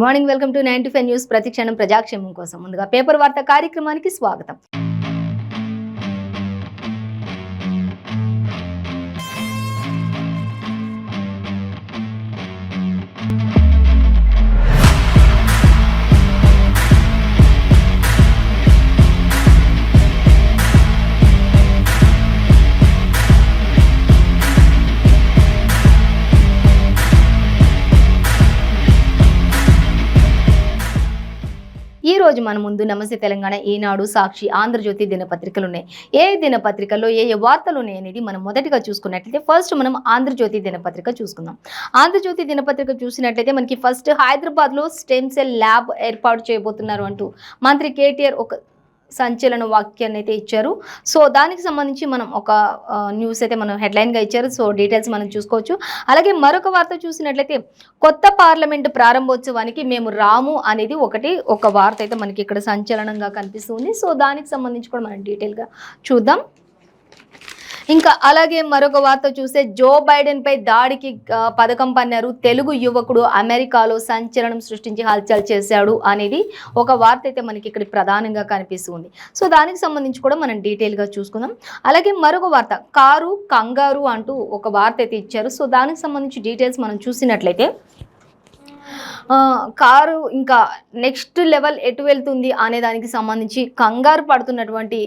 Good morning, welcome to 95 news. ప్రతి క్షణం ప్రజాక్షేమం కోసం. ముందుగా పేపర్ వార్త కార్యక్రమానికి స్వాగతం. ఈ రోజు మన ముందు నమస్తే తెలంగాణ, ఈనాడు, సాక్షి, ఆంధ్రజ్యోతి దినపత్రికలు ఉన్నాయి. ఏ దినపత్రికల్లో ఏ వార్తలు ఉన్నాయి అనేది మనం మొదటిగా చూసుకున్నట్లయితే ఫస్ట్ మనం ఆంధ్రజ్యోతి దినపత్రిక చూసుకుందాం. ఆంధ్రజ్యోతి దినపత్రిక చూసినట్లయితే మనకి ఫస్ట్ హైదరాబాద్లో స్టెమ్ సెల్ ల్యాబ్ ఏర్పాటు చేయబోతున్నారు అంటూ మంత్రి కేటీఆర్ ఒక సంచలన వాక్యాన్ని అయితే ఇచ్చారు. సో దానికి సంబంధించి మనం ఒక న్యూస్ అయితే మనం హెడ్లైన్గా ఇచ్చారు. సో డీటెయిల్స్ మనం చూసుకోవచ్చు. అలాగే మరొక వార్త చూసినట్లయితే కొత్త పార్లమెంటు ప్రారంభోత్సవానికి మేము రాము అనేది ఒక వార్త అయితే మనకి ఇక్కడ సంచలనంగా కనిపిస్తుంది. సో దానికి సంబంధించి కూడా మనం డీటెయిల్గా చూద్దాం. ఇంకా అలాగే మరొక వార్త చూస్తే జో బైడెన్ పై దాడికి పథకం పన్నారు, తెలుగు యువకుడు అమెరికాలో సంచలనం సృష్టించి హల్చల్ చేశాడు అనేది ఒక వార్త అయితే మనకి ఇక్కడ ప్రధానంగా కనిపిస్తుంది. సో దానికి సంబంధించి కూడా మనం డీటెయిల్గా చూసుకుందాం. అలాగే మరొక వార్త కారు కంగారు అంటూ ఒక వార్త అయితే ఇచ్చారు. సో దానికి సంబంధించి డీటెయిల్స్ మనం చూసినట్లయితే కారు ఇంకా నెక్స్ట్ లెవెల్ ఎటు వెళ్తుంది అనే దానికి సంబంధించి కంగారు పడుతున్నటువంటి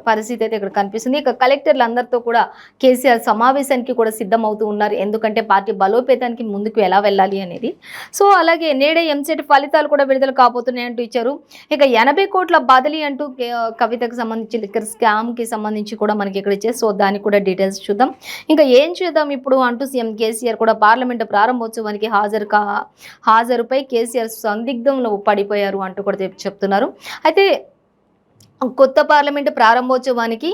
పరిస్థితి అయితే ఇక్కడ కనిపిస్తుంది. ఇక కలెక్టర్లు అందరితో కూడా కేసీఆర్ సమావేశానికి కూడా సిద్ధమవుతూ ఉన్నారు. ఎందుకంటే పార్టీ బలోపేతానికి ముందుకు ఎలా వెళ్ళాలి అనేది. సో అలాగే నేడే ఎంసెట్ ఫలితాలు కూడా విడుదల కాబోతున్నాయంటూ ఇచ్చారు. ఇక 80 కోట్ల బదిలీ అంటూ కవితకు సంబంధించి లిక్కర్ స్కామ్కి సంబంధించి కూడా మనకి ఇక్కడ ఇచ్చారు. సో దానికి కూడా డీటెయిల్స్ చూద్దాం. ఇంకా ఏం చేద్దాం ఇప్పుడు అంటూ సీఎం కేసీఆర్ కూడా పార్లమెంటు ప్రారంభోత్సవానికి హాజరుపై కేసీఆర్ సందిగ్ధంలో పడిపోయారు అంటూ కూడా చెప్తున్నారు. అయితే కొత్త పార్లమెంటు ప్రారంభోత్సవానికి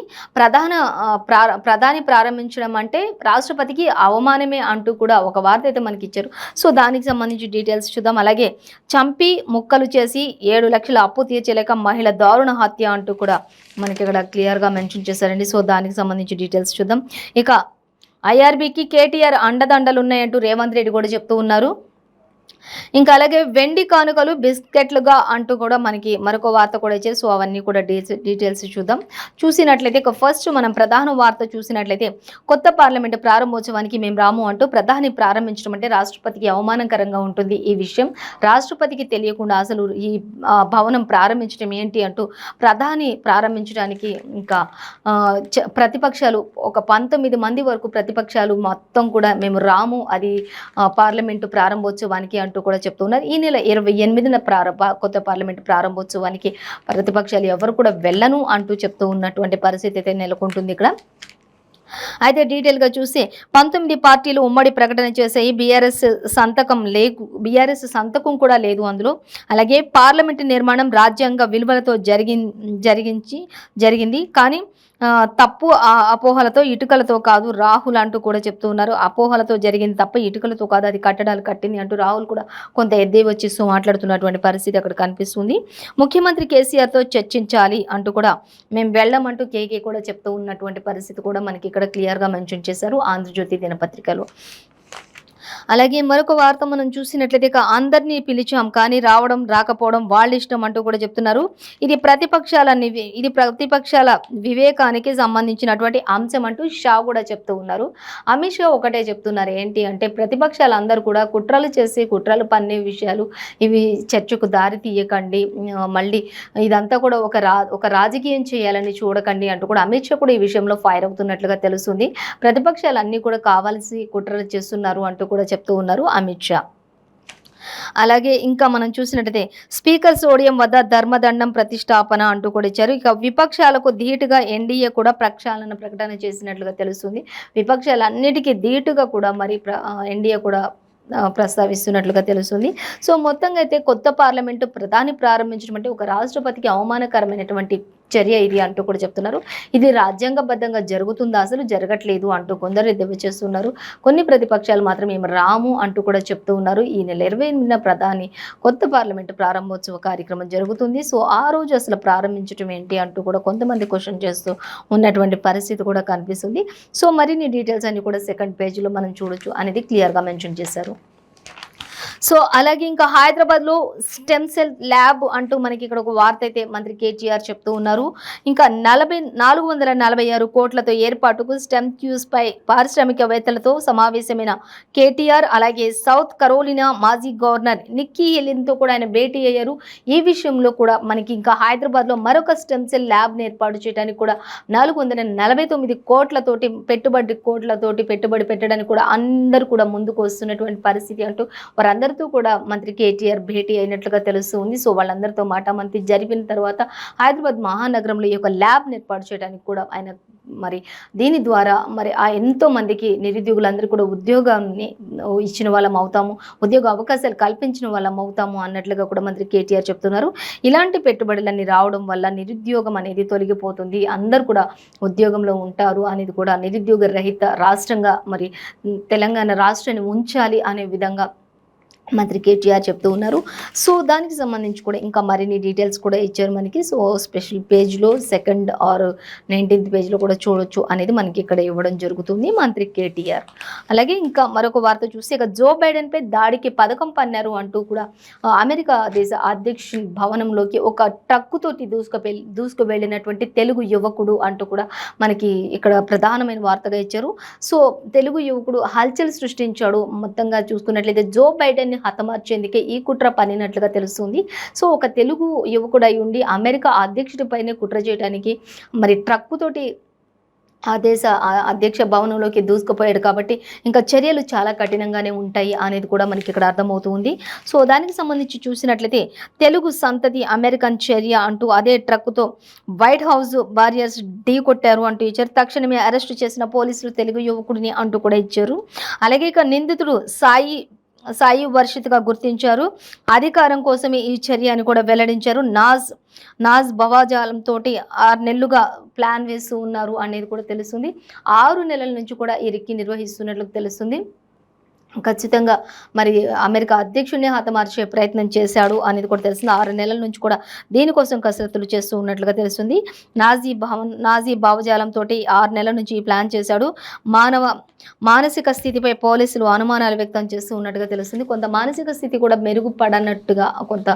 ప్రధాని ప్రారంభించడం అంటే రాష్ట్రపతికి అవమానమే అంటూ కూడా ఒక వార్త అయితే మనకి ఇచ్చారు. సో దానికి సంబంధించి డీటెయిల్స్ చూద్దాం. అలాగే చంపి ముక్కలు చేసి 7 లక్షల అప్పు తీర్చలేక మహిళ దారుణ హత్య అంటూ కూడా మనకి ఇక్కడ క్లియర్గా మెన్షన్ చేశారండి. సో దానికి సంబంధించి డీటెయిల్స్ చూద్దాం. ఇక ఐఆర్బీకి కేటీఆర్ అండదండలు ఉన్నాయంటూ రేవంత్ రెడ్డి కూడా చెప్తూ ఉన్నారు. ఇంకా అలాగే వెండి కానుకలు బిస్కెట్లుగా అంటూ కూడా మనకి మరొక వార్త కూడా ఇచ్చారు. సో అవన్నీ కూడా డీటెయిల్స్ చూద్దాం. చూసినట్లయితే ఫస్ట్ మనం ప్రధాన వార్త చూసినట్లయితే కొత్త పార్లమెంటు ప్రారంభోత్సవానికి మేము రాము అంటూ ప్రధాని ప్రారంభించడం అంటే రాష్ట్రపతికి అవమానకరంగా ఉంటుంది. ఈ విషయం రాష్ట్రపతికి తెలియకుండా అసలు ఈ భవనం ప్రారంభించడం ఏంటి అంటూ ప్రధాని ప్రారంభించడానికి ఇంకా ప్రతిపక్షాలు ఒక 19 మంది వరకు ప్రతిపక్షాలు మొత్తం కూడా మేము రాము అది పార్లమెంటు ప్రారంభోత్సవానికి అంటూ కూడా చెప్తున్నారు. ఈ నెల 28న కొత్త పార్లమెంటు ప్రారంభోత్సవానికి ప్రతిపక్షాలు ఎవరు కూడా వెళ్ళను అంటూ చెప్తూ ఉన్నటువంటి పరిస్థితి అయితే నెలకొంటుంది ఇక్కడ. అయితే డీటెయిల్గా చూసి 19 పార్టీలు ఉమ్మడి ప్రకటన చేసాయి. బీఆర్ఎస్ సంతకం కూడా లేదు అందులో. అలాగే పార్లమెంటు నిర్మాణం రాజ్యాంగ విలువలతో జరిగింది కానీ తప్పు అపోహలతో ఇటుకలతో కాదు రాహుల్ అంటూ కూడా చెప్తూ ఉన్నారు. అపోహలతో జరిగింది తప్ప ఇటుకలతో కాదు, అది కట్టడాలు కట్టింది అంటూ రాహుల్ కూడా కొంత ఎద్దేవి వచ్చేస్తూ మాట్లాడుతున్నటువంటి పరిస్థితి అక్కడ కనిపిస్తుంది. ముఖ్యమంత్రి కేసీఆర్తో చర్చించాలి అంటూ కూడా మేము వెళ్ళమంటూ కేకే కూడా చెప్తూ ఉన్నటువంటి పరిస్థితి కూడా మనకి ఇక్కడ క్లియర్గా మెన్షన్ చేశారు ఆంధ్రజ్యోతి దినపత్రికలో. అలాగే మరొక వార్త మనం చూసినట్లయితే అందరినీ పిలిచాం కానీ రావడం రాకపోవడం వాళ్ళ ఇష్టం అంటూ కూడా చెప్తున్నారు. ఇది ప్రతిపక్షాల వివేకానికి సంబంధించినటువంటి అంశం అంటూ షా కూడా చెప్తూ ఉన్నారు. అమిత్ షా ఒకటే చెప్తున్నారు ఏంటి అంటే ప్రతిపక్షాలందరూ కూడా కుట్రలు పన్నే విషయాలు ఇవి చర్చకు దారి తీయకండి, మళ్ళీ ఇదంతా కూడా ఒక రాజకీయం చేయాలని చూడకండి అంటూ కూడా అమిత్ షా కూడా ఈ విషయంలో ఫైర్ అవుతున్నట్లుగా తెలుస్తుంది. ప్రతిపక్షాలన్నీ కూడా కావాల్సి కుట్రలు చేస్తున్నారు అంటూ కూడా చెప్తూ ఉన్నారు అమిత్ షా. అలాగే ఇంకా మనం చూసినట్లయితే స్పీకర్ సోడియం వద్ద ధర్మదండం ప్రతిష్టాపన అంటూ కూడా ఇచ్చారు. ఇక విపక్షాలకు ధీటుగా ఎన్డీఏ కూడా ప్రకటన చేసినట్లుగా తెలుస్తుంది. విపక్షాలన్నిటికీ ధీటుగా కూడా మరి ఎన్డీఏ కూడా ప్రస్తావిస్తున్నట్లుగా తెలుస్తుంది. సో మొత్తంగా అయితే కొత్త పార్లమెంటు ప్రధాని ప్రారంభించడం అంటే ఒక రాష్ట్రపతికి అవమానకరమైనటువంటి చర్య ఇది అంటూ కూడా చెప్తున్నారు. ఇది రాజ్యాంగబద్ధంగా జరుగుతుందా, అసలు జరగట్లేదు అంటూ కొందరు ఎద్దేవా చేస్తున్నారు. కొన్ని ప్రతిపక్షాలు మాత్రం ఏమి రాము అంటూ కూడా చెప్తూ ఉన్నారు. ఈ నెల 28న ప్రధాని కొత్త పార్లమెంటు ప్రారంభోత్సవ కార్యక్రమం జరుగుతుంది. సో ఆ రోజు అసలు ప్రారంభించడం ఏంటి అంటూ కూడా కొంతమంది క్వశ్చన్ చేస్తూ ఉన్నటువంటి పరిస్థితి కూడా కనిపిస్తుంది. సో మరిన్ని డీటెయిల్స్ అన్ని కూడా సెకండ్ పేజీలో మనం చూడొచ్చు అనేది క్లియర్గా మెన్షన్ చేశారు. సో అలాగే ఇంకా హైదరాబాద్లో స్టెమ్ సెల్ ల్యాబ్ అంటూ మనకి ఇక్కడ ఒక వార్త అయితే మంత్రి కేటీఆర్ చెప్తూ ఉన్నారు. ఇంకా 446 కోట్లతో ఏర్పాటుకు స్టెమ్ క్యూస్ పై పారిశ్రామికవేత్తలతో సమావేశమైన కేటీఆర్, అలాగే సౌత్ కరోలినా మాజీ గవర్నర్ నిక్కీ హెలిన్తో కూడా ఆయన భేటీ అయ్యారు. ఈ విషయంలో కూడా మనకి ఇంకా హైదరాబాద్లో మరొక స్టెమ్ సెల్ ల్యాబ్ ఏర్పాటు చేయడానికి కూడా 449 కోట్లతోటి పెట్టుబడి పెట్టడానికి కూడా అందరూ కూడా ముందుకు వస్తున్నటువంటి పరిస్థితి అంటూ వారందరితో కూడా మంత్రి కేటీఆర్ భేటీ అయినట్లుగా తెలుస్తుంది. సో వాళ్ళందరితో మాటామంతి జరిపిన తర్వాత హైదరాబాద్ మహానగరంలో ఈ యొక్క ల్యాబ్ ఏర్పాటు చేయడానికి కూడా ఆయన మరి దీని ద్వారా మరి ఆ ఎంతో మందికి నిరుద్యోగులందరూ కూడా ఉద్యోగాన్ని ఇచ్చిన వాళ్ళం అవుతాము, ఉద్యోగ అవకాశాలు కల్పించిన వాళ్ళం అవుతాము అన్నట్లుగా కూడా మంత్రి కేటీఆర్ చెప్తున్నారు. ఇలాంటి పెట్టుబడులన్నీ రావడం వల్ల నిరుద్యోగం అనేది తొలగిపోతుంది, అందరూ కూడా ఉద్యోగంలో ఉంటారు అనేది కూడా నిరుద్యోగ రహిత రాష్ట్రంగా మరి తెలంగాణ రాష్ట్రాన్ని ఉంచాలి అనే విధంగా మంత్రి కేటీఆర్ చెప్తూ ఉన్నారు. సో దానికి సంబంధించి కూడా ఇంకా మరిన్ని డీటెయిల్స్ కూడా ఇచ్చారు మనకి. సో స్పెషల్ పేజ్లో 2nd ఆర్ 19th పేజ్లో కూడా చూడొచ్చు అనేది మనకి ఇక్కడ ఇవ్వడం జరుగుతుంది మంత్రి కేటీఆర్. అలాగే ఇంకా మరొక వార్త చూస్తే ఇక జో బైడెన్ పై దాడికి పథకం పన్నారు అంటూ కూడా అమెరికా దేశ అధ్యక్షుని భవనంలోకి ఒక ట్రక్కుతోటి దూసుకు వెళ్ళినటువంటి తెలుగు యువకుడు అంటూ కూడా మనకి ఇక్కడ ప్రధానమైన వార్తగా ఇచ్చారు. సో తెలుగు యువకుడు హల్చల్ సృష్టించాడు. మొత్తంగా చూసుకున్నట్లయితే జో బైడెన్ హతమార్చేందుకే ఈ కుట్ర పనినట్లుగా తెలుస్తుంది. సో ఒక తెలుగు యువకుడు అయి ఉండి అమెరికా అధ్యక్షుడిపైనే కుట్ర చేయడానికి మరి ట్రక్కుతోటి ఆ దేశ అధ్యక్ష భవనంలోకి దూసుకుపోయాడు కాబట్టి ఇంకా చర్యలు చాలా కఠినంగానే ఉంటాయి అనేది కూడా మనకి ఇక్కడ అర్థమవుతుంది. సో దానికి సంబంధించి చూసినట్లయితే తెలుగు సంతతి అమెరికన్ చర్య అంటూ అదే ట్రక్కుతో వైట్ హౌస్ బారియర్స్ ఢీ కొట్టారు అంటూ ఇచ్చారు. తక్షణమే అరెస్టు చేసిన పోలీసులు తెలుగు యువకుడిని అంటూ కూడా ఇచ్చారు. అలాగే ఇక నిందితుడు సాయి వర్షిత్గా గుర్తించారు. అధికారం కోసమే ఈ చర్య అని కూడా వెల్లడించారు. నాజ్ భవాజాలంతో 6 నెలలుగా ప్లాన్ వేస్తూ ఉన్నారు అనేది కూడా తెలుస్తుంది. 6 నెలల నుంచి కూడా ఈ రిక్కి నిర్వహిస్తున్నట్లు తెలుస్తుంది. ఖచ్చితంగా మరి అమెరికా అధ్యక్షుడిని హతమార్చే ప్రయత్నం చేశాడు అనేది కూడా తెలుస్తుంది. 6 నెలల నుంచి కూడా దీనికోసం కసరత్తులు చేస్తూ ఉన్నట్లుగా తెలుస్తుంది. నాజీ భావజాలంతో 6 నెలల నుంచి ఈ ప్లాన్ చేశాడు. మానసిక స్థితిపై పోలీసులు అనుమానాలు వ్యక్తం చేస్తూ ఉన్నట్టుగా తెలుస్తుంది. కొంత మానసిక స్థితి కూడా మెరుగుపడనట్టుగా, కొంత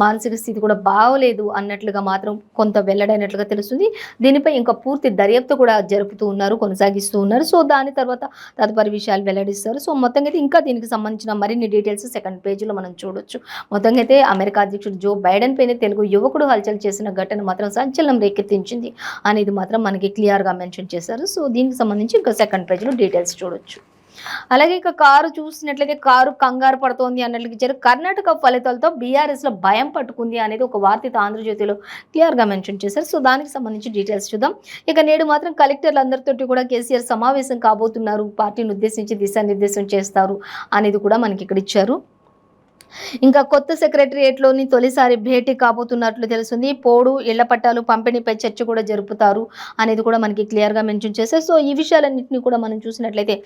మానసిక స్థితి కూడా బాగోలేదు అన్నట్లుగా మాత్రం కొంత వెల్లడైనట్లుగా తెలుస్తుంది. దీనిపై ఇంకా పూర్తి దర్యాప్తు కూడా జరుపుతూ ఉన్నారు, కొనసాగిస్తూ ఉన్నారు. సో దాని తర్వాత తదుపరి విషయాలు వెల్లడిస్తారు. సో మొత్తంగా అయితే ఇంకా దీనికి సంబంధించిన మరిన్ని డీటెయిల్స్ 2nd పేజీలో మనం చూడొచ్చు. మొత్తంగా అయితే అమెరికా అధ్యక్షుడు జో బైడెన్ పైన తెలుగు యువకుడు హల్చల్ చేసిన ఘటన మాత్రం సంచలనం రేకెత్తించింది అనేది మాత్రం మనకి క్లియర్గా మెన్షన్ చేశారు. సో దీనికి సంబంధించి ఇంకా 2nd పేజీలో డీటెయిల్స్ చూడొచ్చు. అలాగే ఇక కారు చూసినట్లయితే కారు కంగారు పడుతోంది అన్నట్లుగా ఇచ్చారు. కర్ణాటక ఫలితాలతో బీఆర్ఎస్లో భయం పట్టుకుంది అనేది ఒక వార్త ఆంధ్రజ్యోతిలో క్లియర్గా మెన్షన్ చేశారు. సో దానికి సంబంధించి డీటెయిల్స్ చూద్దాం. ఇక నేడు మాత్రం కలెక్టర్లందరితోటి కూడా కేసీఆర్ సమావేశం కాబోతున్నారు, పార్టీని ఉద్దేశించి దిశానిర్దేశం చేస్తారు అనేది కూడా మనకి ఇక్కడ ఇచ్చారు. ఇంకా కొత్త సెక్రటరియట్లోని తొలిసారి భేటీ కాబోతున్నట్లు తెలుస్తుంది. పోడు ఇళ్ల పట్టాలు పంపిణీపై చర్చ కూడా జరుపుతారు అనేది కూడా మనకి క్లియర్గా మెన్షన్ చేశారు. సో ఈ విషయాలన్నింటినీ కూడా మనం చూసినట్లయితే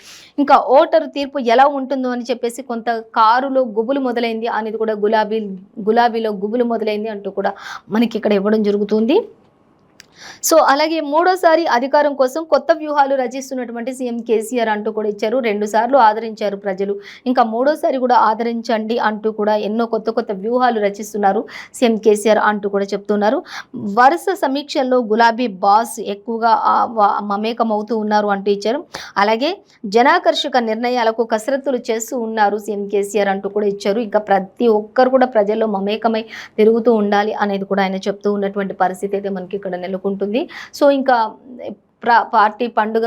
ఇంకా ఓటరు తీర్పు ఎలా ఉంటుందో అని చెప్పేసి కొంత కారులో గుబులు మొదలైంది అనేది కూడా గులాబీలో గుబులు మొదలైంది అంటూ కూడా మనకి ఇక్కడ ఇవ్వడం జరుగుతుంది. సో అలాగే మూడోసారి అధికారం కోసం కొత్త వ్యూహాలు రచిస్తున్నటువంటి సీఎం కేసీఆర్ అంటూ కూడా ఇచ్చారు. 2 సార్లు ఆదరించారు ప్రజలు, ఇంకా మూడోసారి కూడా ఆదరించండి అంటూ కూడా ఎన్నో కొత్త వ్యూహాలు రచిస్తున్నారు సీఎం కేసీఆర్ అంటూ కూడా చెప్తున్నారు. వరుస సమీక్షల్లో గులాబీ బాస్ ఎక్కువగా మమేకమవుతూ ఉన్నారు అంటూ ఇచ్చారు. అలాగే జనాకర్షక నిర్ణయాలకు కసరత్తులు చేస్తూ ఉన్నారు సీఎం కేసీఆర్ అంటూ కూడా ఇచ్చారు. ఇంకా ప్రతి ఒక్కరు కూడా ప్రజల్లో మమేకమై తిరుగుతూ ఉండాలి అనేది కూడా ఆయన చెప్తూ ఉన్నటువంటి పరిస్థితి అయితే మనకి ఇక్కడ నెలకొంటుంది. సో ఇంకా పార్టీ పండుగ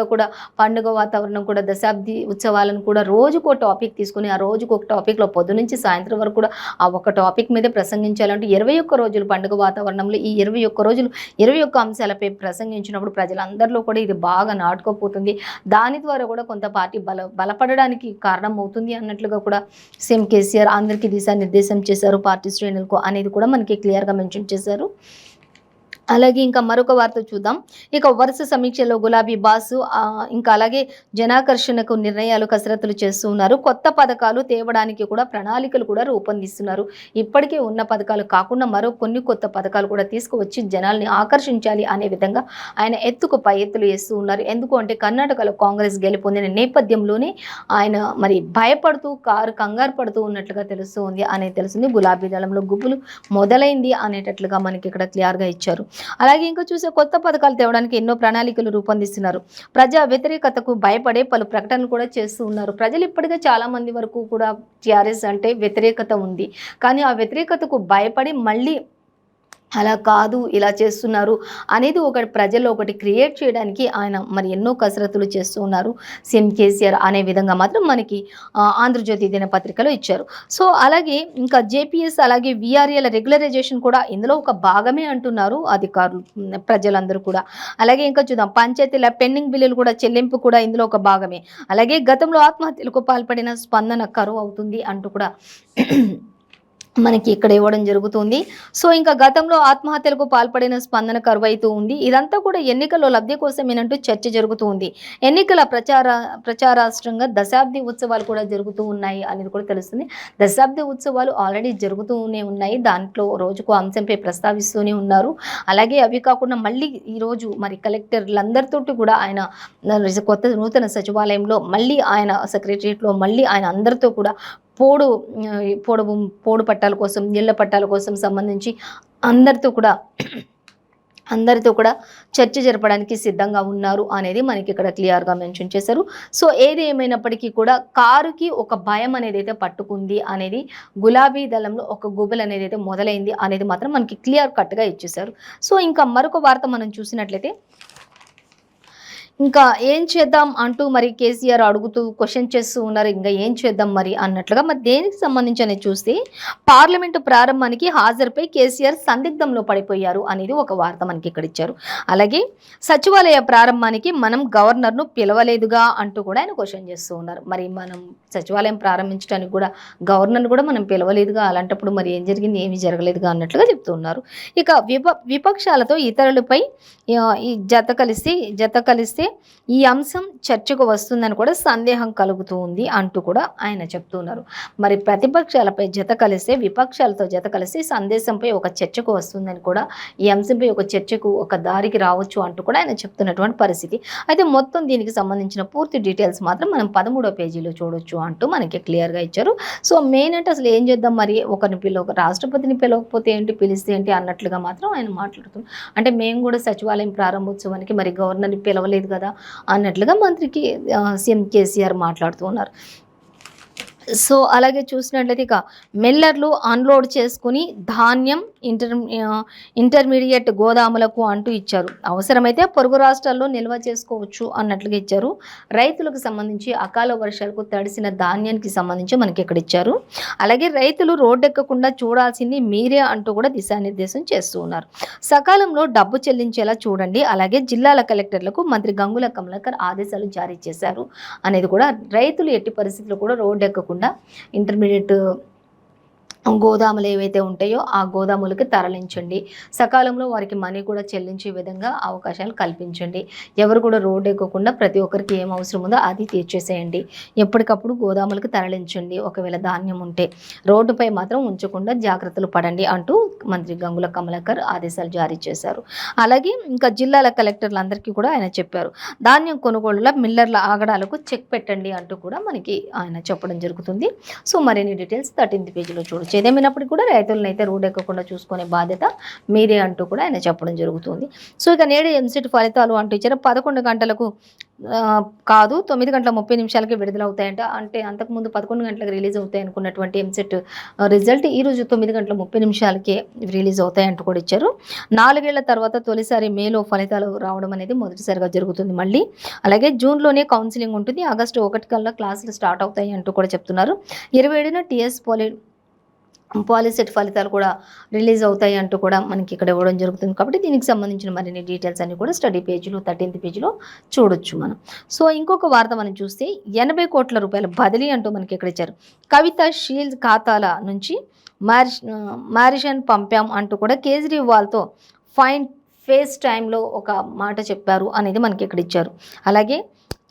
వాతావరణం కూడా దశాబ్ది ఉత్సవాలను కూడా రోజుకో టాపిక్ తీసుకుని ఆ రోజుకు ఒక టాపిక్లో పొద్దు నుంచి సాయంత్రం వరకు కూడా ఆ ఒక టాపిక్ మీదే ప్రసంగించాలంటే 21 రోజులు పండుగ వాతావరణంలో ఈ 21 రోజులు 21 అంశాలపై ప్రసంగించినప్పుడు ప్రజలందరిలో కూడా ఇది బాగా నాటుకోపోతుంది. దాని ద్వారా కూడా కొంత పార్టీ బలపడడానికి కారణం అవుతుంది అన్నట్లుగా కూడా సీఎం కేసీఆర్ అందరికీ దిశానిర్దేశం చేశారు పార్టీ శ్రేణులకు అనేది కూడా మనకి క్లియర్గా మెన్షన్ చేశారు. అలాగే ఇంకా మరొక వార్త చూద్దాం. ఇక వరుస సమీక్షలో గులాబీ బాసు ఇంకా అలాగే జనాకర్షణకు నిర్ణయాలు కసరత్తులు చేస్తూ ఉన్నారు. కొత్త పథకాలు తేవడానికి కూడా ప్రణాళికలు కూడా రూపొందిస్తున్నారు. ఇప్పటికే ఉన్న పథకాలు కాకుండా మరో కొన్ని కొత్త పథకాలు కూడా తీసుకువచ్చి జనాల్ని ఆకర్షించాలి అనే విధంగా ఆయన ఎత్తుకు పై ఎత్తులు వేస్తూ ఉన్నారు. ఎందుకు అంటే కర్ణాటకలో కాంగ్రెస్ గెలుపొందిన నేపథ్యంలోనే ఆయన మరి భయపడుతూ కంగారు పడుతూ ఉన్నట్లుగా తెలుస్తూ ఉంది అనేది తెలుస్తుంది. గులాబీ దళంలో గుబులు మొదలైంది అనేటట్లుగా మనకి ఇక్కడ క్లియర్గా ఇచ్చారు. అలాగే ఇంకా చూసే కొత్త పథకాలు తేవడానికి ఎన్నో ప్రణాళికలు రూపొందిస్తున్నారు. ప్రజా వ్యతిరేకతకు భయపడే పలు ప్రకటనలు కూడా చేస్తూ ఉన్నారు. ప్రజలు ఇప్పటికే చాలా మంది వరకు కూడా టీఆర్ఎస్ అంటే వ్యతిరేకత ఉంది. కానీ ఆ వ్యతిరేకతకు భయపడి మళ్ళీ అలా కాదు ఇలా చేస్తున్నారు అనేది ప్రజల్లో ఒకటి క్రియేట్ చేయడానికి ఆయన మరి ఎన్నో కసరత్తులు చేస్తూ ఉన్నారు సీఎం కేసీఆర్ అనే విధంగా మాత్రం మనకి ఆంధ్రజ్యోతి దినపత్రికలో ఇచ్చారు. సో అలాగే ఇంకా జేపీఎస్ అలాగే వీఆర్ఏల రెగ్యులరైజేషన్ కూడా ఇందులో ఒక భాగమే అంటున్నారు అధికారులు ప్రజలందరూ కూడా. అలాగే ఇంకా చూద్దాం పంచాయతీల పెండింగ్ బిల్లులు కూడా చెల్లింపు కూడా ఇందులో ఒక భాగమే. అలాగే గతంలో ఆత్మహత్యలకు పాల్పడిన స్పందన కరువు అవుతుంది అంటూ కూడా మనకి ఇక్కడ ఇవ్వడం జరుగుతుంది. సో ఇంకా గతంలో ఆత్మహత్యలకు పాల్పడిన స్పందన కరువైతూ ఉంది. ఇదంతా కూడా ఎన్నికల్లో లబ్ధి కోసమేనంటూ చర్చ జరుగుతూ ఉంది. ఎన్నికల ప్రచారాస్త్రంగా దశాబ్ది ఉత్సవాలు కూడా జరుగుతూ ఉన్నాయి అనేది కూడా తెలుస్తుంది. దశాబ్ది ఉత్సవాలు ఆల్రెడీ జరుగుతూనే ఉన్నాయి. దాంట్లో రోజుకు అంశంపై ప్రస్తావిస్తూనే ఉన్నారు. అలాగే అవి కాకుండా మళ్ళీ ఈరోజు మరి కలెక్టర్లందరితోటి కూడా ఆయన నూతన సచివాలయంలో మళ్ళీ ఆయన సెక్రటరియట్లో మళ్ళీ ఆయన అందరితో కూడా పోడు పట్టాల కోసం ఇళ్ల పట్టాల కోసం సంబంధించి అందరితో కూడా చర్చ జరపడానికి సిద్ధంగా ఉన్నారు అనేది మనకి ఇక్కడ క్లియర్గా మెన్షన్ చేశారు. సో ఏది ఏమైనప్పటికీ కూడా కారుకి ఒక భయం అనేది అయితే పట్టుకుంది అనేది గులాబీ దళంలో ఒక గుబుల్ అనేది అయితే మొదలైంది అనేది మాత్రం మనకి క్లియర్ కట్గా ఇచ్చేశారు. సో ఇంకా మరొక వార్త మనం చూసినట్లయితే ఇంకా ఏం చేద్దాం అంటూ మరి కేసీఆర్ అడుగుతూ క్వశ్చన్ చేస్తూ ఉన్నారు. ఇంకా ఏం చేద్దాం మరి అన్నట్లుగా మరి దేనికి సంబంధించి అనేది చూస్తే పార్లమెంటు ప్రారంభానికి హాజరుపై కేసీఆర్ సందిగ్ధంలో పడిపోయారు అనేది ఒక వార్త మనకి ఇక్కడ ఇచ్చారు. అలాగే సచివాలయ ప్రారంభానికి మనం గవర్నర్ను పిలవలేదుగా అంటూ కూడా ఆయన క్వశ్చన్ చేస్తూ ఉన్నారు. మరి మనం సచివాలయం ప్రారంభించడానికి కూడా గవర్నర్ను కూడా మనం పిలవలేదుగా, అలాంటప్పుడు మరి ఏం జరిగింది, ఏమీ జరగలేదుగా అన్నట్లుగా చెప్తూ ఉన్నారు. ఇక విపక్షాలతో ఇతరులపై జత కలిస్తే ఈ అంశం చర్చకు వస్తుందని కూడా సందేహం కలుగుతూ ఉంది అంటూ కూడా ఆయన చెప్తున్నారు. మరి ప్రతిపక్షాలపై విపక్షాలతో జత కలిసి సందేశంపై ఒక చర్చకు వస్తుందని కూడా ఈ అంశంపై ఒక చర్చకు ఒక దారికి రావచ్చు అంటూ కూడా ఆయన చెప్తున్నటువంటి పరిస్థితి. అయితే మొత్తం దీనికి సంబంధించిన పూర్తి డీటెయిల్స్ మాత్రం మనం 13వ పేజీలో చూడొచ్చు అంటూ మనకి క్లియర్గా ఇచ్చారు. సో మెయిన్ అంటే అసలు ఏం చేద్దాం, మరి ఒక రాష్ట్రపతిని పిలవకపోతే ఏంటి, పిలిస్తే ఏంటి అన్నట్లుగా మాత్రం ఆయన మాట్లాడుతున్నారు. అంటే మేము కూడా సచివాలయం ప్రారంభోత్సవానికి మరి గవర్నర్ని పిలవలేదు కదా అన్నట్లుగా మంత్రికి సీఎం కేసీఆర్ మాట్లాడుతూ ఉన్నారు. సో అలాగే చూసినట్లయితే ఇక మిల్లర్లు అన్లోడ్ చేసుకుని ధాన్యం ఇంటర్మీడియట్ గోదాములకు అంటూ ఇచ్చారు. అవసరమైతే పొరుగు రాష్ట్రాల్లో నిల్వ చేసుకోవచ్చు అన్నట్లుగా ఇచ్చారు. రైతులకు సంబంధించి అకాల వర్షాలకు తడిసిన ధాన్యానికి సంబంధించి మనకి ఇక్కడ ఇచ్చారు. అలాగే రైతులు రోడ్డెక్కకుండా చూడాల్సింది మీరే అంటూ కూడా దిశానిర్దేశం చేస్తూ ఉన్నారు. సకాలంలో డబ్బు చెల్లించేలా చూడండి. అలాగే జిల్లాల కలెక్టర్లకు మంత్రి గంగుల కమలాకర్ ఆదేశాలు జారీ చేశారు అనేది కూడా రైతులు ఎట్టి పరిస్థితుల్లో కూడా రోడ్డెక్కకుండా ఇంటర్మీడియట్ గోదాములు ఏవైతే ఉంటాయో ఆ గోదాములకి తరలించండి. సకాలంలో వారికి మనీ కూడా చెల్లించే విధంగా అవకాశాలు కల్పించండి. ఎవరు కూడా రోడ్డు ఎక్కకుండా ప్రతి ఒక్కరికి ఏం అవసరం ఉందో అది తీర్చేసేయండి. ఎప్పటికప్పుడు గోదాములకు తరలించండి. ఒకవేళ ధాన్యం ఉంటే రోడ్డుపై మాత్రం ఉంచకుండా జాగ్రత్తలు పడండి అంటూ మంత్రి గంగుల కమలాకర్ ఆదేశాలు జారీ చేశారు. అలాగే ఇంకా జిల్లాల కలెక్టర్లందరికీ కూడా ఆయన చెప్పారు. ధాన్యం కొనుగోళ్ల మిల్లర్ల ఆగడాలకు చెక్ పెట్టండి అంటూ కూడా మనకి ఆయన చెప్పడం జరుగుతుంది. సో మరిన్ని డీటెయిల్స్ 13th పేజీలో చూడొచ్చు. ఏదేమైనప్పటికీ కూడా రైతులను అయితే రోడ్డు ఎక్కకుండా చూసుకునే బాధ్యత మీరే అంటూ కూడా ఆయన చెప్పడం జరుగుతుంది. సో ఇక నేడు ఎంసెట్ ఫలితాలు అంటూ ఇచ్చారు. 11 గంటలకు కాదు 9:30 విడుదలవుతాయంట. అంటే అంతకుముందు 11 గంటలకు రిలీజ్ అవుతాయి అనుకున్నటువంటి ఎంసెట్ రిజల్ట్ ఈరోజు 9:30 రిలీజ్ అవుతాయంటూ కూడా ఇచ్చారు. 4 ఏళ్ల తర్వాత తొలిసారి మేలో ఫలితాలు రావడం అనేది మొదటిసారిగా జరుగుతుంది. మళ్ళీ అలాగే జూన్లోనే కౌన్సిలింగ్ ఉంటుంది. ఆగస్టు 1 కల్లా క్లాసులు స్టార్ట్ అవుతాయి అంటూ కూడా చెప్తున్నారు. 27న టీఎస్ పాలిసెట్ ఫలితాలు కూడా రిలీజ్ అవుతాయి అంటూ కూడా మనకి ఇక్కడ ఇవ్వడం జరుగుతుంది. కాబట్టి దీనికి సంబంధించిన మరిన్ని డీటెయిల్స్ అన్ని కూడా స్టడీ పేజీలో 13th పేజీలో చూడొచ్చు మనం. సో ఇంకొక వార్త మనం చూస్తే 80 కోట్ల రూపాయల బదిలీ అంటూ మనకి ఇక్కడ ఇచ్చారు. కవిత షీల్డ్ ఖాతాల నుంచి మారిషన్ పంపాం అంటూ కూడా కేజ్రీవాల్తో ఫేస్ టైంలో ఒక మాట చెప్పారు అనేది మనకి ఇక్కడ ఇచ్చారు. అలాగే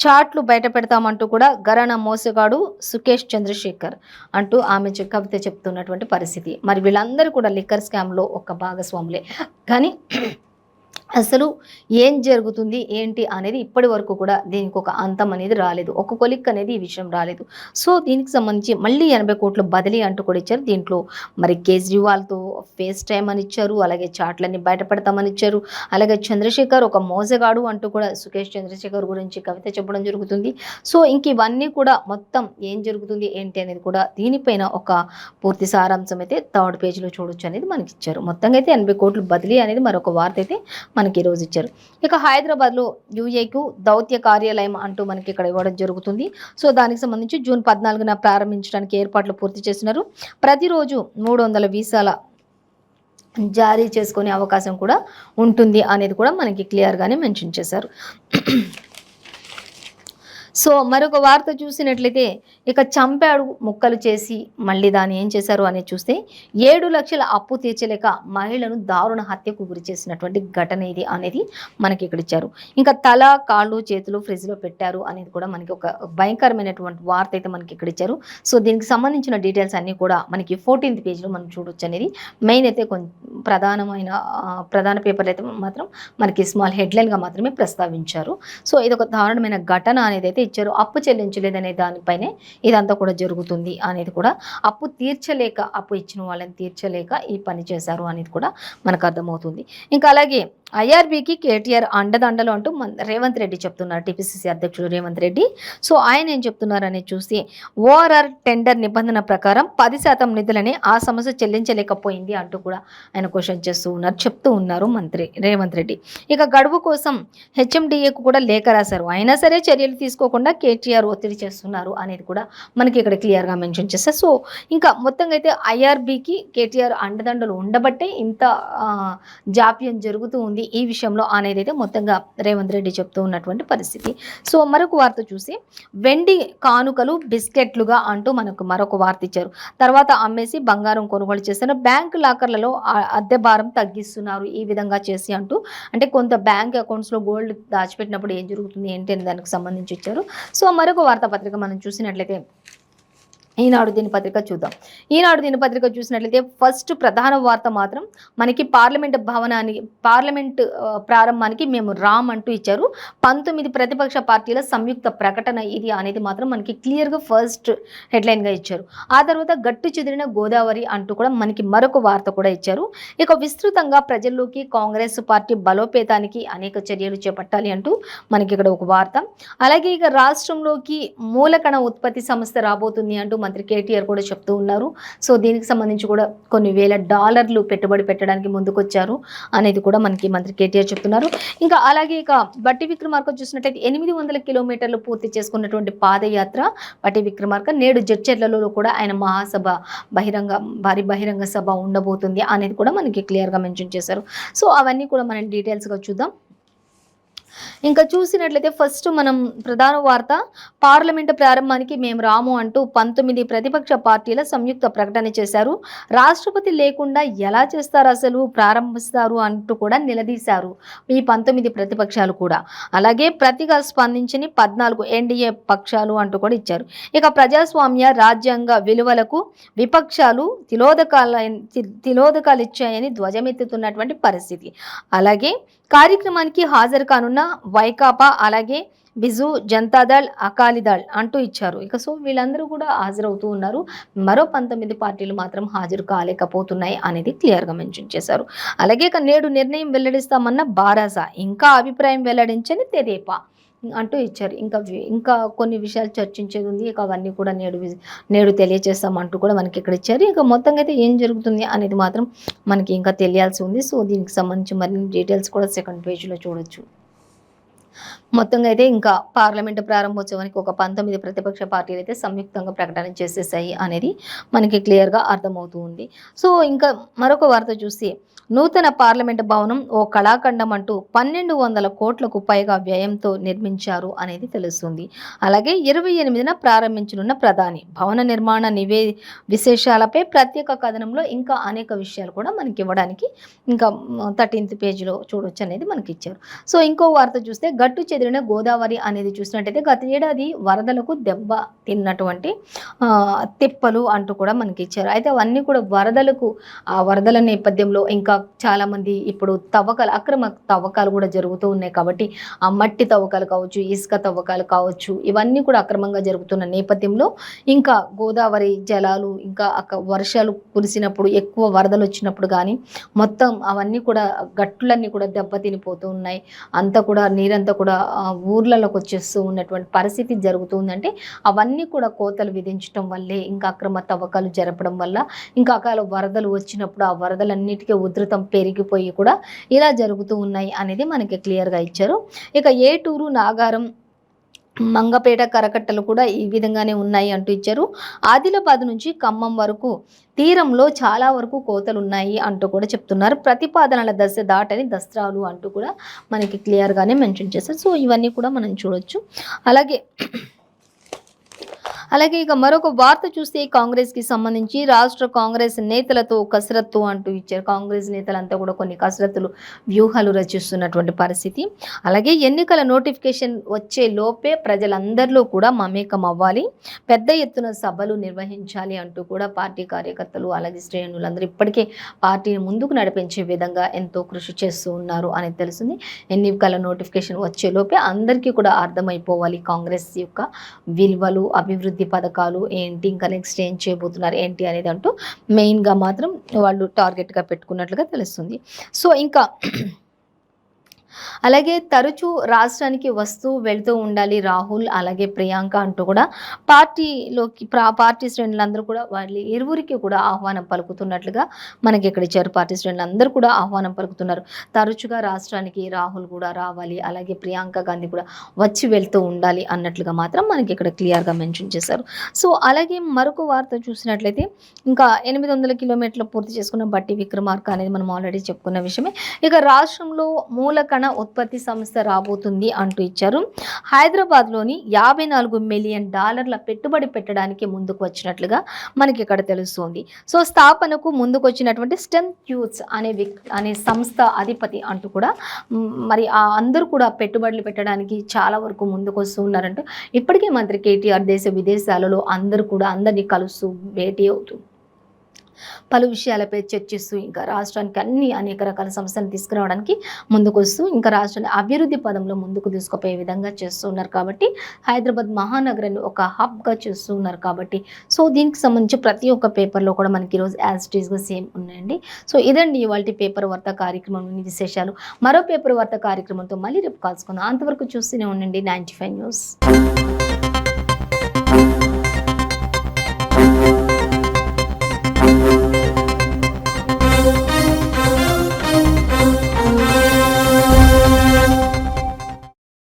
చాట్లు బయట పెడతామంటూ కూడా గరానా మోసగాడు సుకేష్ చంద్రశేఖర్ అంటూ ఆమె కవిత చెప్తున్నటువంటి పరిస్థితి. మరి వీళ్ళందరూ కూడా లిక్కర్ స్కామ్లో ఒక భాగస్వాములే. కానీ అసలు ఏం జరుగుతుంది ఏంటి అనేది ఇప్పటి వరకు కూడా దీనికి ఒక అంతం అనేది రాలేదు. ఒక కొలిక్ అనేది ఈ విషయం రాలేదు. సో దీనికి సంబంధించి మళ్ళీ 80 కోట్ల బదిలీ అంటూ కూడా ఇచ్చారు. దీంట్లో మరి కేజ్రీవాల్తో ఫేస్ టైం అని ఇచ్చారు, అలాగే చాట్లన్నీ బయటపడతామని ఇచ్చారు, అలాగే చంద్రశేఖర్ ఒక మోసగాడు అంటూ కూడా సుకేష్ చంద్రశేఖర్ గురించి కవిత చెప్పడం జరుగుతుంది. సో ఇంక ఇవన్నీ కూడా మొత్తం ఏం జరుగుతుంది ఏంటి అనేది కూడా దీనిపైన ఒక పూర్తి సారాంశం అయితే 3rd పేజీలో చూడొచ్చు అనేది మనకి ఇచ్చారు. మొత్తంగా అయితే 80 కోట్ల బదిలీ అనేది మరొక వార్త అయితే మనకి ఈరోజు ఇచ్చారు. ఇక హైదరాబాద్లో యూఏకు దౌత్య కార్యాలయం అంటూ మనకి ఇక్కడ ఇవ్వడం జరుగుతుంది. సో దానికి సంబంధించి జూన్ 14న ప్రారంభించడానికి ఏర్పాట్లు పూర్తి చేస్తున్నారు. ప్రతిరోజు 300 వీసాల జారీ చేసుకునే అవకాశం కూడా ఉంటుంది అనేది కూడా మనకి క్లియర్గానే మెన్షన్ చేశారు. సో మరొక వార్త చూసినట్లయితే ఇక చంపాడు ముక్కలు చేసి మళ్ళీ దాన్ని ఏం చేశారు అనేది చూస్తే 7 లక్షల అప్పు తీర్చలేక మహిళను దారుణ హత్యకు గురి చేసినటువంటి ఘటన ఇది అనేది మనకి ఇక్కడ ఇచ్చారు. ఇంకా తల కాళ్ళు చేతులు ఫ్రిడ్జ్లో పెట్టారు అనేది కూడా మనకి ఒక భయంకరమైనటువంటి వార్త అయితే మనకి ఇక్కడ ఇచ్చారు. సో దీనికి సంబంధించిన డీటెయిల్స్ అన్నీ కూడా మనకి 14th పేజ్లో మనం చూడొచ్చు అనేది మెయిన్ అయితే కొంచెం ప్రధాన పేపర్లు అయితే మాత్రం మనకి స్మాల్ హెడ్లైన్గా మాత్రమే ప్రస్తావించారు. సో ఇది ఒక దారుణమైన ఘటన అనేది అయితే ఇచ్చారు. అప్పు చెల్లించలేదనే దానిపైనే ఇదంతా కూడా జరుగుతుంది అనేది కూడా, అప్పు తీర్చలేక అప్పు ఇచ్చిన వాళ్ళని తీర్చలేక ఈ పని చేశారు అనేది కూడా మనకు అర్థమవుతుంది. ఇంకా అలాగే ఐఆర్బీకి కేటీఆర్ అండదండలు అంటూ రేవంత్ రెడ్డి చెప్తున్నారు, టీపీసీసీ అధ్యక్షుడు రేవంత్ రెడ్డి. సో ఆయన ఏం చెప్తున్నారు అనేది చూస్తే ఓఆర్ఆర్ టెండర్ నిబంధన ప్రకారం 10% నిధులని ఆ సంస్థ చెల్లించలేకపోయింది అంటూ కూడా ఆయన క్వశ్చన్ చెప్తూ ఉన్నారు మంత్రి రేవంత్ రెడ్డి. ఇక గడువు కోసం హెచ్ఎండిఏకు కూడా లేఖ రాశారు, అయినా సరే చర్యలు తీసుకోకుండా కేటీఆర్ ఒత్తిడి చేస్తున్నారు అనేది కూడా మనకి ఇక్కడ క్లియర్గా మెన్షన్ చేస్తారు. సో ఇంకా మొత్తంగా అయితే ఐఆర్బీకి కేటీఆర్ అండదండలు ఉండబట్టే ఇంత జాప్యం జరుగుతూ ఉంది ఈ విషయంలో అనేది అయితే మొత్తంగా రేవంత్ రెడ్డి చెప్తూ ఉన్నటువంటి పరిస్థితి. సో మరొక వార్త చూసి వెండి కానుకలు బిస్కెట్లుగా అంటూ మనకు మరొక వార్త ఇచ్చారు. తర్వాత అమ్మేసి బంగారం కొనుగోలు చేస్తున్న బ్యాంకు లాకర్లలో అద్దె భారం తగ్గిస్తున్నారు ఈ విధంగా చేసి అంటూ, అంటే కొంత బ్యాంక్ అకౌంట్స్లో గోల్డ్ దాచిపెట్టినప్పుడు ఏం జరుగుతుంది ఏంటి అని దానికి సంబంధించి ఇచ్చారు. సో మరొక వార్తాపత్రిక మనం చూసినట్లయితే ఈనాడు దినపత్రిక చూద్దాం. ఈనాడు దినపత్రిక చూసినట్లయితే ఫస్ట్ ప్రధాన వార్త మాత్రం మనకి పార్లమెంట్ ప్రారంభానికి మేము రామ్ అంటూ ఇచ్చారు. 19 ప్రతిపక్ష పార్టీల సంయుక్త ప్రకటన ఇది అనేది మాత్రం మనకి క్లియర్గా ఫస్ట్ హెడ్లైన్గా ఇచ్చారు. ఆ తర్వాత గట్టు చెదిరిన గోదావరి అంటూ కూడా మనకి మరొక వార్త కూడా ఇచ్చారు. ఇక విస్తృతంగా ప్రజల్లోకి కాంగ్రెస్ పార్టీ బలోపేతానికి అనేక చర్యలు చేపట్టాలి అంటూ మనకి ఇక్కడ ఒక వార్త. అలాగే ఇక రాష్ట్రంలోకి మూలకణ ఉత్పత్తి సంస్థ రాబోతుంది అంటూ మంత్రి కేటీఆర్ కూడా చెప్తూ ఉన్నారు. సో దీనికి సంబంధించి కూడా కొన్ని వేల డాలర్లు పెట్టుబడి పెట్టడానికి ముందుకొచ్చారు అనేది కూడా మనకి మంత్రి కేటీఆర్ చెప్తున్నారు. ఇంకా అలాగే ఇక బట్టి విక్రమార్క చూసినట్లయితే 800 కిలోమీటర్లు పూర్తి చేసుకున్నటువంటి పాదయాత్ర బట్టి విక్రమార్క నేడు జడ్చర్లలో కూడా ఆయన భారీ బహిరంగ సభ ఉండబోతుంది అనేది కూడా మనకి క్లియర్గా మెన్షన్ చేశారు. సో అవన్నీ కూడా మనం డీటెయిల్స్గా చూద్దాం. ఇంకా చూసినట్లయితే ఫస్ట్ మనం ప్రధాన వార్త పార్లమెంటు ప్రారంభానికి మేము రాము అంటూ 19 ప్రతిపక్ష పార్టీల సంయుక్త ప్రకటన చేశారు. రాష్ట్రపతి లేకుండా ఎలా చేస్తారు అసలు ప్రారంభిస్తారు అంటూ కూడా నిలదీశారు ఈ 19 ప్రతిపక్షాలు కూడా. అలాగే ప్రతిగా స్పందించని 14 ఎన్డీఏ పక్షాలు అంటూ కూడా ఇచ్చారు. ఇక ప్రజాస్వామ్య రాజ్యాంగ విలువలకు విపక్షాలు తిలోదకాలు ఇచ్చాయని ధ్వజమెత్తుతున్నటువంటి పరిస్థితి. అలాగే కార్యక్రమానికి హాజరు కానున్న వైకాపా అలాగే బిజు జనతాదళ్ అకాలీదళ్ అంటూ ఇచ్చారు. ఇక సో వీళ్ళందరూ కూడా హాజరవుతూ ఉన్నారు. మరో 19 పార్టీలు మాత్రం హాజరు కాలేకపోతున్నాయి అనేది క్లియర్గా మెన్షన్ చేశారు. అలాగే ఇక నేడు నిర్ణయం వెల్లడిస్తామన్న బారాసా, ఇంకా అభిప్రాయం వెల్లడించని తెదేపా అంటూ ఇచ్చారు. ఇంకా కొన్ని విషయాలు చర్చించేది ఉంది. ఇక అవన్నీ కూడా నేడు తెలియజేస్తామంటూ కూడా మనకి ఇక్కడ ఇచ్చారు. ఇక మొత్తంగా అయితే ఏం జరుగుతుంది అనేది మాత్రం మనకి ఇంకా తెలియాల్సి ఉంది. సో దీనికి సంబంధించి మరిన్ని డీటెయిల్స్ కూడా 2nd పేజీలో చూడొచ్చు. మొత్తంగా అయితే ఇంకా పార్లమెంటు ప్రారంభోత్సవానికి ఒక 19 ప్రతిపక్ష పార్టీలు అయితే సంయుక్తంగా ప్రకటన చేసేసాయి అనేది మనకి క్లియర్గా అర్థమవుతూ ఉంది. సో ఇంకా మరొక వార్త చూస్తే నూతన పార్లమెంటు భవనం ఓ కళాఖండం అంటూ 1200 కోట్లకు పైగా వ్యయంతో నిర్మించారు అనేది తెలుస్తుంది. అలాగే 28న ప్రారంభించనున్న ప్రధాని భవన నిర్మాణ విశేషాలపై ప్రత్యేక కథనంలో ఇంకా అనేక విషయాలు కూడా మనకి ఇవ్వడానికి ఇంకా 13th పేజీలో చూడొచ్చు అనేది మనకి ఇచ్చారు. సో ఇంకో వార్త చూస్తే గట్టు చెదిరిన గోదావరి అనేది చూసినట్టయితే గత ఏడాది వరదలకు దెబ్బ తిన్నటువంటి తిప్పలు అంటూ కూడా మనకి ఇచ్చారు. అయితే అవన్నీ కూడా వరదలకు ఆ వరదల నేపథ్యంలో ఇంకా చాలామంది ఇప్పుడు అక్రమ తవ్వకాలు కూడా జరుగుతూ ఉన్నాయి కాబట్టి ఆ మట్టి తవ్వకాలు కావచ్చు, ఇసుక తవ్వకాలు కావచ్చు, ఇవన్నీ కూడా అక్రమంగా జరుగుతున్న నేపథ్యంలో ఇంకా గోదావరి జలాలు ఇంకా వర్షాలు కురిసినప్పుడు ఎక్కువ వరదలు వచ్చినప్పుడు కానీ మొత్తం అవన్నీ కూడా గట్టులన్నీ కూడా దెబ్బతినిపోతూ ఉన్నాయి. అంతా కూడా నీరంతా కూడా ఊర్లలోకి వచ్చేస్తూ ఉన్నటువంటి పరిస్థితి జరుగుతుందంటే అవన్నీ కూడా కోతలు విధించడం వల్లే ఇంకా అక్రమ తవ్వకాలు జరపడం వల్ల ఇంకా అకాల వరదలు వచ్చినప్పుడు ఆ వరదలన్నిటికీ ఉధృతం పెరిగిపోయి కూడా ఇలా జరుగుతూ ఉన్నాయి అనేది మనకి క్లియర్గా ఇచ్చారు. ఇక ఏటూరు, నాగారం, మంగపేట, కరకట్టలు కూడా ఈ విధంగానే ఉన్నాయి అంటూ ఇచ్చారు. ఆదిలాబాద్ నుంచి ఖమ్మం వరకు తీరంలో చాలా వరకు కోతలు ఉన్నాయి అంటూ కూడా చెప్తున్నారు. ప్రతిపాదనల దశ దాటని దస్త్రాలు అంటూ కూడా మనకి క్లియర్గానే మెన్షన్ చేశారు. సో ఇవన్నీ కూడా మనం చూడొచ్చు. అలాగే ఇక మరొక వార్త చూస్తే కాంగ్రెస్కి సంబంధించి రాష్ట్ర కాంగ్రెస్ నేతలతో కసరత్తు అంటూ ఇచ్చారు. కాంగ్రెస్ నేతలంతా కూడా కొన్ని కసరత్తులు వ్యూహాలు రచిస్తున్నటువంటి పరిస్థితి. అలాగే ఎన్నికల నోటిఫికేషన్ వచ్చే లోపే ప్రజలందరిలో కూడా మమేకం అవ్వాలి, పెద్ద ఎత్తున సభలు నిర్వహించాలి అంటూ కూడా పార్టీ కార్యకర్తలు అలాగే శ్రేణులందరూ ఇప్పటికే పార్టీని ముందుకు నడిపించే విధంగా ఎంతో కృషి చేస్తూ ఉన్నారు అనేది తెలిసింది. ఎన్నికల నోటిఫికేషన్ వచ్చే లోపే అందరికీ కూడా అర్థమైపోవాలి కాంగ్రెస్ యొక్క విలువలు, అభివృద్ధి పథకాలు ఏంటి, ఇంకా నెక్స్ట్ ఏం చేయబోతున్నారు ఏంటి అనేది అంటూ మెయిన్గా మాత్రం వాళ్ళు టార్గెట్గా పెట్టుకున్నట్లుగా తెలుస్తుంది. సో ఇంకా అలాగే తరచూ రాష్ట్రానికి వస్తూ వెళ్తూ ఉండాలి రాహుల్ అలాగే ప్రియాంక అంటూ కూడా పార్టీ శ్రేణులందరూ కూడా వాళ్ళ ఇరువురికి కూడా ఆహ్వానం పలుకుతున్నట్లుగా మనకి ఇక్కడ ఇచ్చారు. పార్టీ శ్రేణులందరూ కూడా ఆహ్వానం పలుకుతున్నారు. తరచుగా రాష్ట్రానికి రాహుల్ కూడా రావాలి, అలాగే ప్రియాంక గాంధీ కూడా వచ్చి వెళ్తూ ఉండాలి అన్నట్లుగా మాత్రం మనకి ఇక్కడ క్లియర్గా మెన్షన్ చేశారు. సో అలాగే మరొక వార్త చూసినట్లయితే ఇంకా 800 కిలోమీటర్లు పూర్తి చేసుకున్న బట్టి విక్రమార్క అనేది మనం ఆల్రెడీ చెప్పుకున్న విషయమే. ఇక రాష్ట్రంలో మూలకణ ఉత్పత్తి సంస్థ రాబోతుంది అంటూ ఇచ్చారు. హైదరాబాద్లోని $54 మిలియన్ పెట్టుబడి పెట్టడానికి ముందుకు వచ్చినట్లుగా మనకి ఇక్కడ తెలుస్తుంది. సో స్థాపనకు ముందుకు వచ్చినటువంటి స్టెమ్ ట్యూట్స్ అనే సంస్థ అధిపతి అంటూ కూడా మరి అందరూ కూడా పెట్టుబడులు పెట్టడానికి చాలా వరకు ముందుకు వస్తూ ఉన్నారంటూ ఇప్పటికే మంత్రి కేటీఆర్ దేశ విదేశాలలో అందరినీ కలుస్తూ భేటీ అవుతూ పలు విషయాలపై చర్చిస్తూ ఇంకా రాష్ట్రానికి అనేక రకాల సంస్థలను తీసుకురావడానికి ముందుకు వస్తూ ఇంకా రాష్ట్రాన్ని అభివృద్ధి పదంలో ముందుకు తీసుకుపోయే విధంగా చేస్తూ ఉన్నారు. కాబట్టి హైదరాబాద్ మహానగరాన్ని ఒక హబ్గా చేస్తూ ఉన్నారు. కాబట్టి సో దీనికి సంబంధించి ప్రతి ఒక్క పేపర్లో కూడా మనకి ఈరోజు యాజ్ ఇట్ ఈస్గా సేమ్ ఉన్నాయండి. సో ఇదండి ఇవాళ పేపర్ వార్తా కార్యక్రమంలోని విశేషాలు. మరో పేపర్ వార్తా కార్యక్రమంతో మళ్ళీ రేపు కలుసుకుందాం. అంతవరకు చూస్తూనే ఉండండి 95 న్యూస్.